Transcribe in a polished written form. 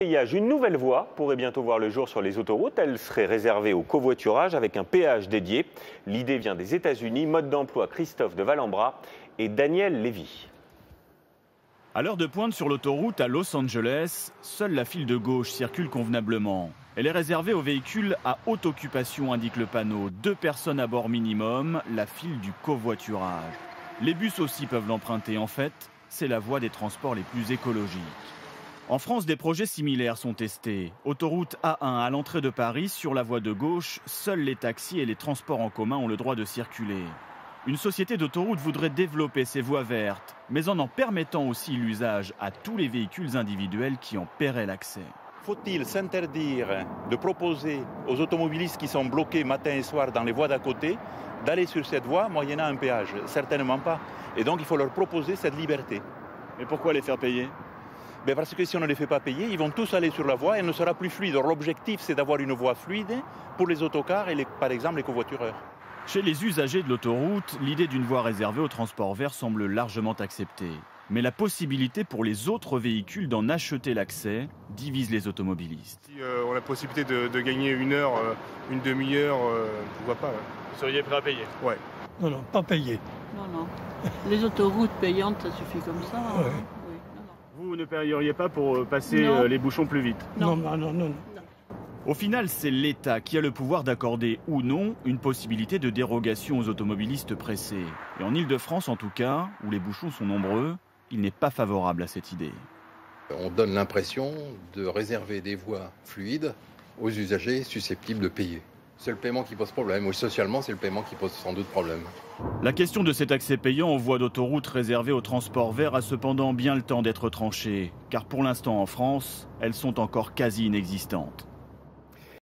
Une nouvelle voie pourrait bientôt voir le jour sur les autoroutes. Elle serait réservée au covoiturage avec un péage dédié. L'idée vient des États-Unis. Mode d'emploi Christophe de Valambra et Daniel Lévy. À l'heure de pointe sur l'autoroute à Los Angeles, seule la file de gauche circule convenablement. Elle est réservée aux véhicules à haute occupation, indique le panneau. 2 personnes à bord minimum, la file du covoiturage. Les bus aussi peuvent l'emprunter. En fait, c'est la voie des transports les plus écologiques. En France, des projets similaires sont testés. Autoroute A1 à l'entrée de Paris, sur la voie de gauche, seuls les taxis et les transports en commun ont le droit de circuler. Une société d'autoroute voudrait développer ces voies vertes, mais en permettant aussi l'usage à tous les véhicules individuels qui en paieraient l'accès. Faut-il s'interdire de proposer aux automobilistes qui sont bloqués matin et soir dans les voies d'à côté d'aller sur cette voie moyennant un péage? Certainement pas. Et donc il faut leur proposer cette liberté. Mais pourquoi les faire payer ? Parce que si on ne les fait pas payer, ils vont tous aller sur la voie et elle ne sera plus fluide. Alors l'objectif, c'est d'avoir une voie fluide pour les autocars et par exemple les covoitureurs. Chez les usagers de l'autoroute, l'idée d'une voie réservée au transport vert semble largement acceptée. Mais la possibilité pour les autres véhicules d'en acheter l'accès divise les automobilistes. Si on a la possibilité de gagner une heure, une demi-heure, pourquoi pas. Vous seriez prêt à payer ? Ouais. Non, pas payer. Non. Les autoroutes payantes, ça suffit comme ça. Ouais. Oui, non. Vous ne paieriez pas pour passer les bouchons plus vite ? Non. Au final, c'est l'État qui a le pouvoir d'accorder ou non une possibilité de dérogation aux automobilistes pressés. Et en Ile-de-France, en tout cas, où les bouchons sont nombreux, il n'est pas favorable à cette idée. On donne l'impression de réserver des voies fluides aux usagers susceptibles de payer. C'est le paiement qui pose problème. Oui, socialement, c'est le paiement qui pose sans doute problème. La question de cet accès payant aux voies d'autoroute réservées au transport vert a cependant bien le temps d'être tranchée. Car pour l'instant en France, elles sont encore quasi inexistantes.